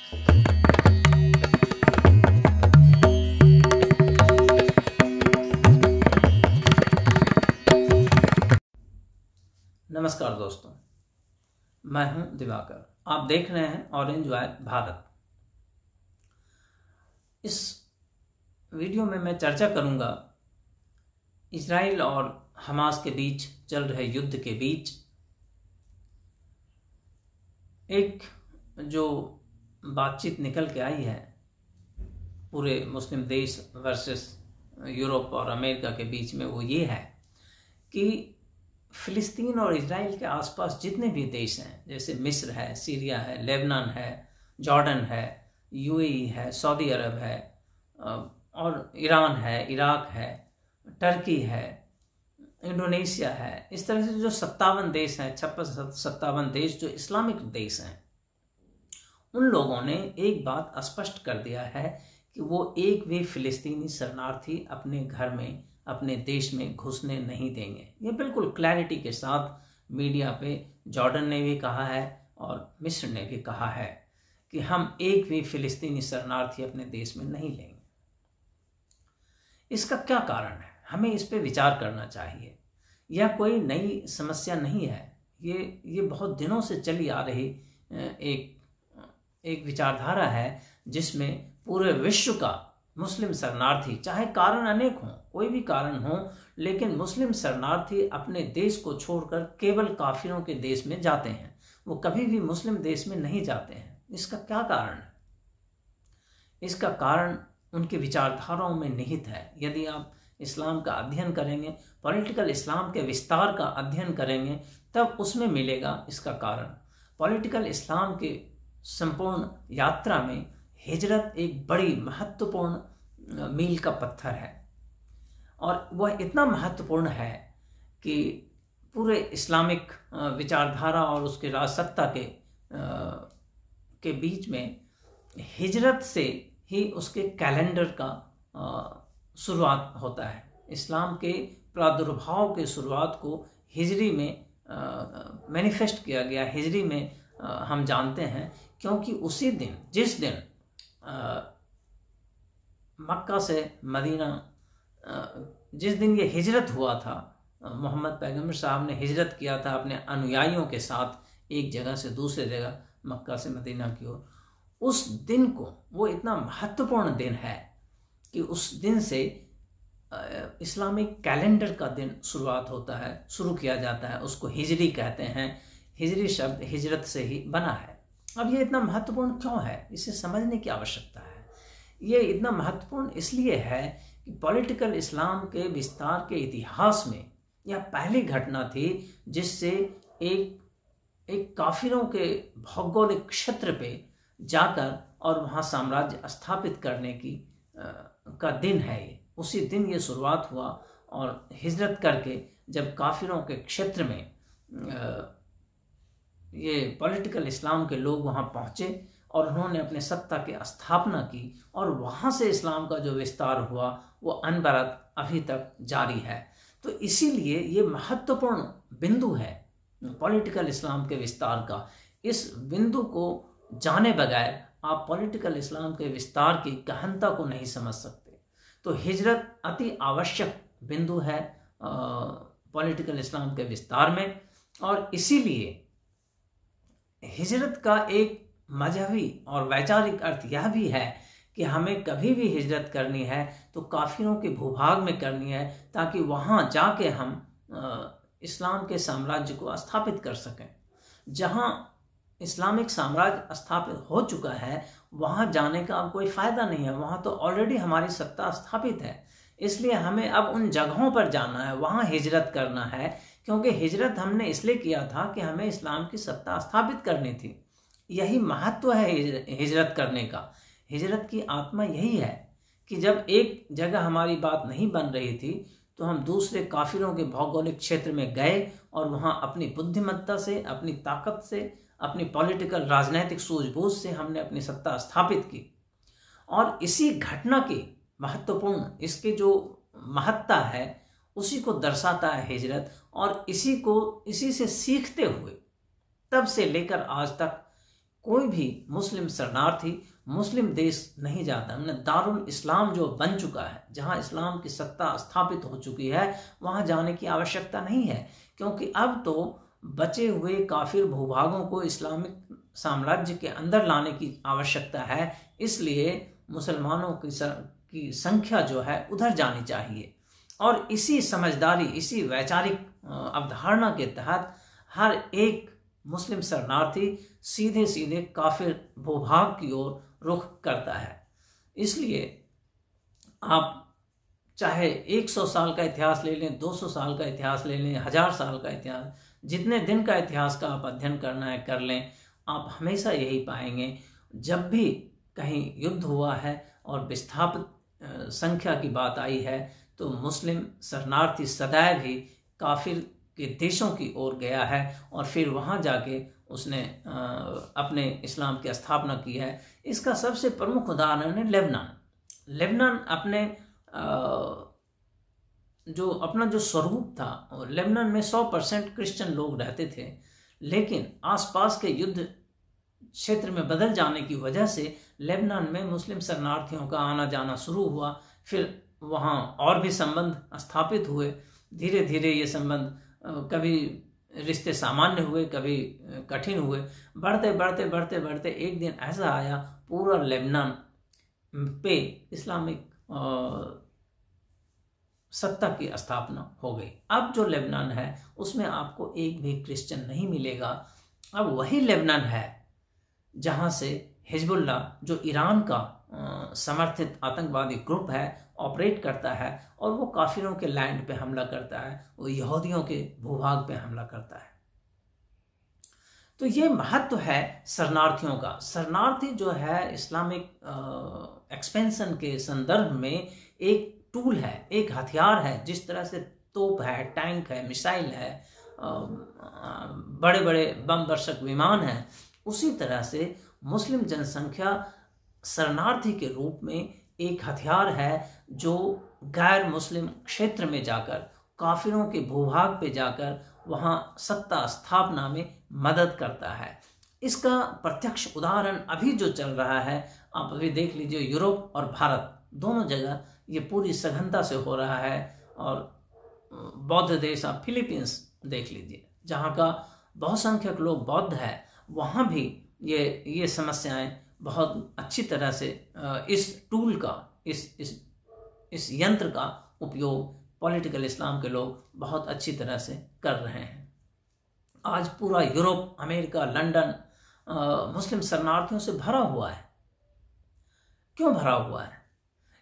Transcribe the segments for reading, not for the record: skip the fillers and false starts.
नमस्कार दोस्तों, मैं हूं दिवाकर। आप देख रहे हैं ऑरेंज वायर भारत। इस वीडियो में मैं चर्चा करूंगा इजराइल और हमास के बीच चल रहे युद्ध के बीच एक जो बातचीत निकल के आई है पूरे मुस्लिम देश वर्सेस यूरोप और अमेरिका के बीच में, वो ये है कि फ़िलिस्तीन और इजराइल के आसपास जितने भी देश हैं, जैसे मिस्र है, सीरिया है, लेबनान है, जॉर्डन है, यूएई है, सऊदी अरब है और ईरान है, इराक है, टर्की है, इंडोनेशिया है, इस तरह से जो 57 देश हैं, 56-57 देश जो इस्लामिक देश हैं, उन लोगों ने एक बात स्पष्ट कर दिया है कि वो एक भी फ़िलिस्तीनी शरणार्थी अपने घर में, अपने देश में घुसने नहीं देंगे। ये बिल्कुल क्लैरिटी के साथ मीडिया पे जॉर्डन ने भी कहा है और मिस्र ने भी कहा है कि हम एक भी फ़िलिस्तीनी शरणार्थी अपने देश में नहीं लेंगे। इसका क्या कारण है? हमें इस पे विचार करना चाहिए। यह कोई नई समस्या नहीं है, ये बहुत दिनों से चली आ रही एक विचारधारा है जिसमें पूरे विश्व का मुस्लिम शरणार्थी, चाहे कारण अनेक हों, कोई भी कारण हो, लेकिन मुस्लिम शरणार्थी अपने देश को छोड़कर केवल काफिरों के देश में जाते हैं। वो कभी भी मुस्लिम देश में नहीं जाते हैं। इसका क्या कारण है? इसका कारण उनके विचारधाराओं में निहित है। यदि आप इस्लाम का अध्ययन करेंगे, पॉलिटिकल इस्लाम के विस्तार का अध्ययन करेंगे, तब उसमें मिलेगा इसका कारण। पॉलिटिकल इस्लाम के संपूर्ण यात्रा में हिजरत एक बड़ी महत्वपूर्ण मील का पत्थर है और वह इतना महत्वपूर्ण है कि पूरे इस्लामिक विचारधारा और उसके राजसत्ता के बीच में हिजरत से ही उसके कैलेंडर का शुरुआत होता है। इस्लाम के प्रादुर्भाव के शुरुआत को हिजरी में मैनिफेस्ट किया गया, हिजरी में हम जानते हैं, क्योंकि उसी दिन, जिस दिन मक्का से मदीना, जिस दिन ये हिजरत हुआ था, मोहम्मद पैगंबर साहब ने हिजरत किया था अपने अनुयायियों के साथ एक जगह से दूसरे जगह, मक्का से मदीना की ओर, उस दिन को, वो इतना महत्वपूर्ण दिन है कि उस दिन से इस्लामिक कैलेंडर का दिन शुरुआत होता है, शुरू किया जाता है। उसको हिजरी कहते हैं। हिजरी शब्द हिजरत से ही बना है। अब ये इतना महत्वपूर्ण क्यों है, इसे समझने की आवश्यकता है। ये इतना महत्वपूर्ण इसलिए है कि पॉलिटिकल इस्लाम के विस्तार के इतिहास में यह पहली घटना थी जिससे एक काफिरों के भौगोलिक क्षेत्र पे जाकर और वहाँ साम्राज्य स्थापित करने की का दिन है। ये उसी दिन ये शुरुआत हुआ और हिजरत करके जब काफिरों के क्षेत्र में ये पॉलिटिकल इस्लाम के लोग वहाँ पहुँचे और उन्होंने अपने सत्ता की स्थापना की और वहाँ से इस्लाम का जो विस्तार हुआ वो अनवरत अभी तक जारी है। तो इसीलिए ये महत्वपूर्ण बिंदु है पॉलिटिकल इस्लाम के विस्तार का। इस बिंदु को जाने बगैर आप पॉलिटिकल इस्लाम के विस्तार की गहनता को नहीं समझ सकते। तो हिजरत अति आवश्यक बिंदु है पॉलिटिकल इस्लाम के विस्तार में, और इसीलिए हिजरत का एक मजहबी और वैचारिक अर्थ यह भी है कि हमें कभी भी हिजरत करनी है तो काफिरों के भूभाग में करनी है, ताकि वहाँ जाके हम इस्लाम के साम्राज्य को स्थापित कर सकें। जहाँ इस्लामिक साम्राज्य स्थापित हो चुका है वहाँ जाने का अब कोई फ़ायदा नहीं है, वहाँ तो ऑलरेडी हमारी सत्ता स्थापित है। इसलिए हमें अब उन जगहों पर जाना है, वहाँ हिजरत करना है, क्योंकि हिजरत हमने इसलिए किया था कि हमें इस्लाम की सत्ता स्थापित करनी थी। यही महत्व है हिजरत करने का। हिजरत की आत्मा यही है कि जब एक जगह हमारी बात नहीं बन रही थी तो हम दूसरे काफिरों के भौगोलिक क्षेत्र में गए और वहाँ अपनी बुद्धिमत्ता से, अपनी ताकत से, अपनी पॉलिटिकल राजनैतिक सूझबूझ से हमने अपनी सत्ता स्थापित की। और इसी घटना की महत्वपूर्ण, इसके जो महत्ता है उसी को दर्शाता है हिजरत। और इसी से सीखते हुए तब से लेकर आज तक कोई भी मुस्लिम शरणार्थी मुस्लिम देश नहीं जाता। हमने दारुल इस्लाम जो बन चुका है, जहां इस्लाम की सत्ता स्थापित हो चुकी है, वहां जाने की आवश्यकता नहीं है, क्योंकि अब तो बचे हुए काफिर भूभागों को इस्लामिक साम्राज्य के अंदर लाने की आवश्यकता है। इसलिए मुसलमानों की संख्या जो है उधर जानी चाहिए। और इसी समझदारी, इसी वैचारिक अवधारणा के तहत हर एक मुस्लिम शरणार्थी सीधे सीधे काफिर भूभाग की ओर रुख करता है। इसलिए आप चाहे 100 साल का इतिहास ले लें, 200 साल का इतिहास ले लें, 1000 साल का इतिहास, जितने दिन का इतिहास का आप अध्ययन करना है कर लें, आप हमेशा यही पाएंगे, जब भी कहीं युद्ध हुआ है और विस्थापित संख्या की बात आई है, तो मुस्लिम शरणार्थी सदैव ही काफिर के देशों की ओर गया है और फिर वहाँ जाके उसने अपने इस्लाम की स्थापना की है। इसका सबसे प्रमुख उदाहरण है लेबनान। लेबनान अपना जो स्वरूप था, लेबनान में 100% क्रिश्चियन लोग रहते थे, लेकिन आसपास के युद्ध क्षेत्र में बदल जाने की वजह से लेबनान में मुस्लिम शरणार्थियों का आना जाना शुरू हुआ। फिर वहाँ और भी संबंध स्थापित हुए। धीरे धीरे ये संबंध कभी रिश्ते सामान्य हुए, कभी कठिन हुए। बढ़ते बढ़ते बढ़ते बढ़ते एक दिन ऐसा आया, पूरा लेबनान पे इस्लामिक सत्ता की स्थापना हो गई। अब जो लेबनान है उसमें आपको एक भी क्रिश्चियन नहीं मिलेगा। अब वही लेबनान है जहां से हिजबुल्लाह, जो ईरान का समर्थित आतंकवादी ग्रुप है, ऑपरेट करता है और वो काफिरों के लैंड पे हमला करता है, वो यहूदियों के भूभाग पे हमला करता है। तो ये महत्व है शरणार्थियों का। शरणार्थी जो है इस्लामिक एक्सपेंशन के संदर्भ में एक टूल है, एक हथियार है। जिस तरह से तोप है, टैंक है, मिसाइल है, बड़े बड़े बम वर्षक विमान हैं, उसी तरह से मुस्लिम जनसंख्या शरणार्थी के रूप में एक हथियार है जो गैर मुस्लिम क्षेत्र में जाकर, काफिरों के भूभाग पे जाकर वहाँ सत्ता स्थापना में मदद करता है। इसका प्रत्यक्ष उदाहरण अभी जो चल रहा है, आप अभी देख लीजिए, यूरोप और भारत दोनों जगह ये पूरी सघनता से हो रहा है। और बौद्ध देश, आप फिलीपींस देख लीजिए, जहाँ का बहुसंख्यक लोग बौद्ध है, वहाँ भी ये समस्याएं बहुत अच्छी तरह से इस टूल का, इस यंत्र का उपयोग पॉलिटिकल इस्लाम के लोग बहुत अच्छी तरह से कर रहे हैं। आज पूरा यूरोप, अमेरिका, लंदन मुस्लिम शरणार्थियों से भरा हुआ है। क्यों भरा हुआ है?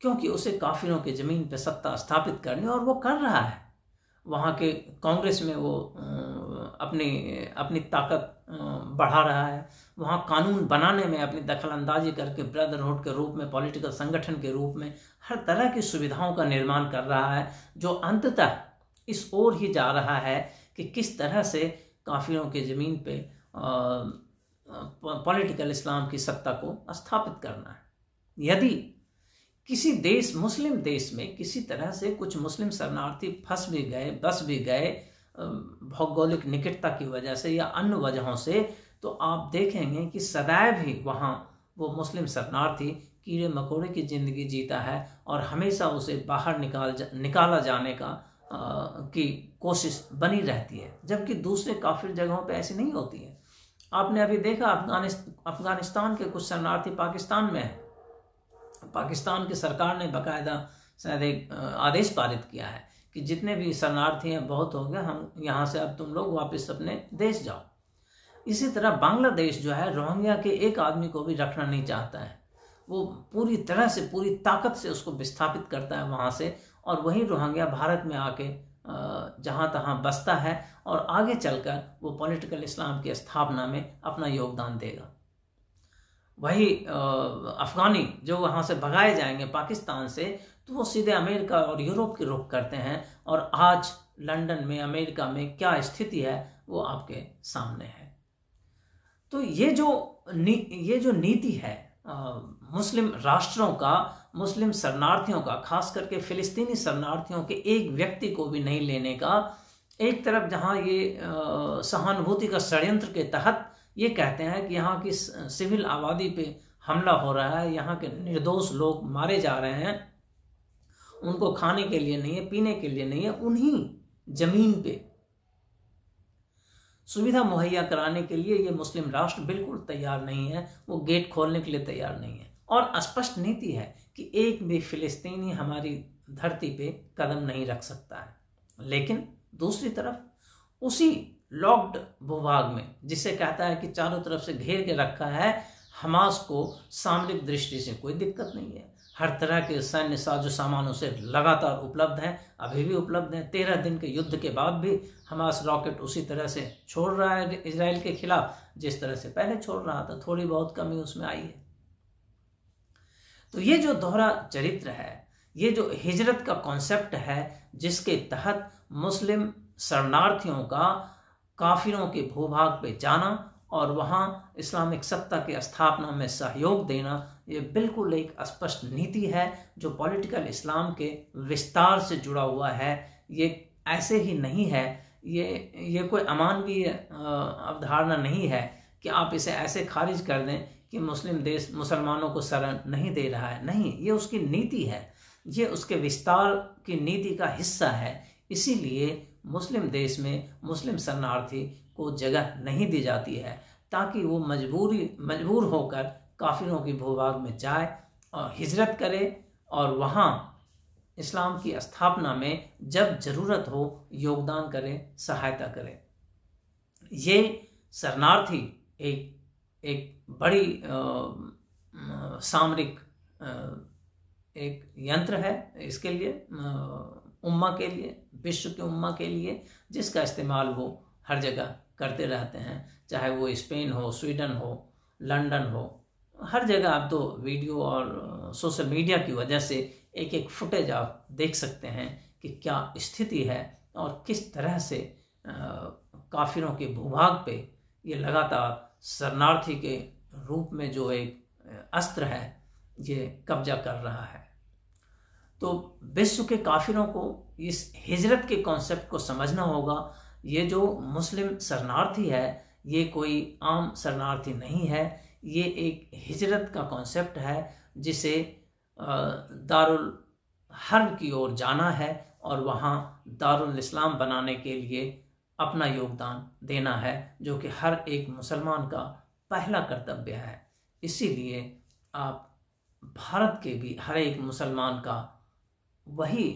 क्योंकि उसे काफिरों के जमीन पे सत्ता स्थापित करनी, और वो कर रहा है। वहाँ के कांग्रेस में वो अपनी ताकत बढ़ा रहा है। वहाँ कानून बनाने में अपनी दखलंदाजी करके ब्रदरहुड के रूप में, पॉलिटिकल संगठन के रूप में हर तरह की सुविधाओं का निर्माण कर रहा है, जो अंततः इस ओर ही जा रहा है कि किस तरह से काफिरों के ज़मीन पे पॉलिटिकल इस्लाम की सत्ता को स्थापित करना है। यदि किसी देश, मुस्लिम देश में किसी तरह से कुछ मुस्लिम शरणार्थी फंस भी गए, बस भी गए, भौगोलिक निकटता की वजह से या अन्य वजहों से, तो आप देखेंगे कि सदैव ही वहाँ वो मुस्लिम शरणार्थी कीड़े मकोड़े की ज़िंदगी जीता है और हमेशा उसे बाहर निकाला जाने की कोशिश बनी रहती है, जबकि दूसरे काफिर जगहों पे ऐसी नहीं होती है। आपने अभी देखा अफगानिस्तान के कुछ शरणार्थी पाकिस्तान में है। पाकिस्तान की सरकार ने बाकायदा शायद एक आदेश पारित किया है कि जितने भी शरणार्थी हैं बहुत हो गया, हम यहाँ से अब तुम लोग वापस अपने देश जाओ। इसी तरह बांग्लादेश जो है, रोहिंग्या के एक आदमी को भी रखना नहीं चाहता है। वो पूरी तरह से, पूरी ताकत से उसको विस्थापित करता है वहाँ से, और वही रोहिंग्या भारत में आके जहाँ तहाँ बसता है और आगे चलकर वो पॉलिटिकल इस्लाम की स्थापना में अपना योगदान देगा। वही अफगानी जो वहाँ से भगाए जाएंगे पाकिस्तान से, तो वो सीधे अमेरिका और यूरोप की रुख करते हैं। और आज लंदन में, अमेरिका में क्या स्थिति है वो आपके सामने है। तो ये जो नीति है मुस्लिम राष्ट्रों का, मुस्लिम शरणार्थियों का, खास करके फिलिस्तीनी शरणार्थियों के एक व्यक्ति को भी नहीं लेने का, एक तरफ जहाँ ये सहानुभूति का षड्यंत्र के तहत ये कहते हैं कि यहाँ की सिविल आबादी पे हमला हो रहा है, यहाँ के निर्दोष लोग मारे जा रहे हैं, उनको खाने के लिए नहीं है, पीने के लिए नहीं है, उन्हीं जमीन पे सुविधा मुहैया कराने के लिए ये मुस्लिम राष्ट्र बिल्कुल तैयार नहीं है, वो गेट खोलने के लिए तैयार नहीं है। और स्पष्ट नीति है कि एक भी फिलिस्तीनी हमारी धरती पे कदम नहीं रख सकता है। लेकिन दूसरी तरफ उसी लॉक्ड भूभाग में, जिसे कहता है कि चारों तरफ से घेर के रखा है, हमास को सामरिक दृष्टि से कोई दिक्कत नहीं है। हर तरह के सैन्य साजो सामान उसे लगातार उपलब्ध है, अभी भी उपलब्ध है। 13 दिन के युद्ध के बाद भी हमास रॉकेट उसी तरह से छोड़ रहा है इजराइल के खिलाफ जिस तरह से पहले छोड़ रहा था, थोड़ी बहुत कमी उसमें आई है। तो ये जो दोहरा चरित्र है, ये जो हिजरत का कॉन्सेप्ट है, जिसके तहत मुस्लिम शरणार्थियों का काफिरों के भूभाग पे जाना और वहाँ इस्लामिक सत्ता की स्थापना में सहयोग देना, ये बिल्कुल एक स्पष्ट नीति है जो पॉलिटिकल इस्लाम के विस्तार से जुड़ा हुआ है। ये ऐसे ही नहीं है, ये कोई अमानवीय अवधारणा नहीं है कि आप इसे ऐसे खारिज कर दें कि मुस्लिम देश मुसलमानों को शरण नहीं दे रहा है। नहीं, ये उसकी नीति है, ये उसके विस्तार की नीति का हिस्सा है। इसीलिए मुस्लिम देश में मुस्लिम शरणार्थी को जगह नहीं दी जाती है, ताकि वो मजबूर होकर काफिरों की भूभाग में जाए और हिजरत करे और वहाँ इस्लाम की स्थापना में जब ज़रूरत हो योगदान करे, सहायता करे। ये शरणार्थी एक बड़ी सामरिक एक यंत्र है इसके लिए, उम्मा के लिए, विश्व के उम्मा के लिए, जिसका इस्तेमाल वो हर जगह करते रहते हैं, चाहे वो स्पेन हो, स्वीडन हो, लंदन हो, हर जगह। आप तो वीडियो और सोशल मीडिया की वजह से एक एक फुटेज आप देख सकते हैं कि क्या स्थिति है और किस तरह से काफिरों के भूभाग पे ये लगातार शरणार्थी के रूप में जो एक अस्त्र है ये कब्जा कर रहा है। तो विश्व के काफिरों को इस हिजरत के कॉन्सेप्ट को समझना होगा। ये जो मुस्लिम शरणार्थी है ये कोई आम शरणार्थी नहीं है, ये एक हिजरत का कॉन्सेप्ट है जिसे दारुल हर्ब की ओर जाना है और वहाँ दारुल इस्लाम बनाने के लिए अपना योगदान देना है, जो कि हर एक मुसलमान का पहला कर्तव्य है। इसीलिए आप भारत के भी हर एक मुसलमान का वही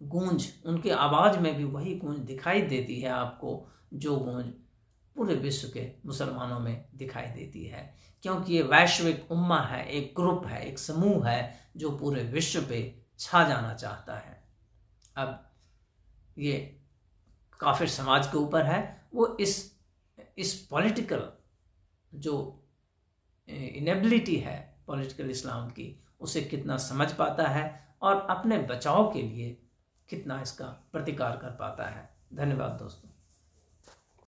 गूंज, उनके आवाज़ में भी वही गूंज दिखाई देती है आपको, जो गूंज पूरे विश्व के मुसलमानों में दिखाई देती है, क्योंकि ये वैश्विक उम्मा है, एक ग्रुप है, एक समूह है जो पूरे विश्व पे छा जाना चाहता है। अब ये काफिर समाज के ऊपर है, वो इस पॉलिटिकल जो इनेबिलिटी है पॉलिटिकल इस्लाम की, उसे कितना समझ पाता है और अपने बचाव के लिए कितना इसका प्रतिकार कर पाता है। धन्यवाद दोस्तों।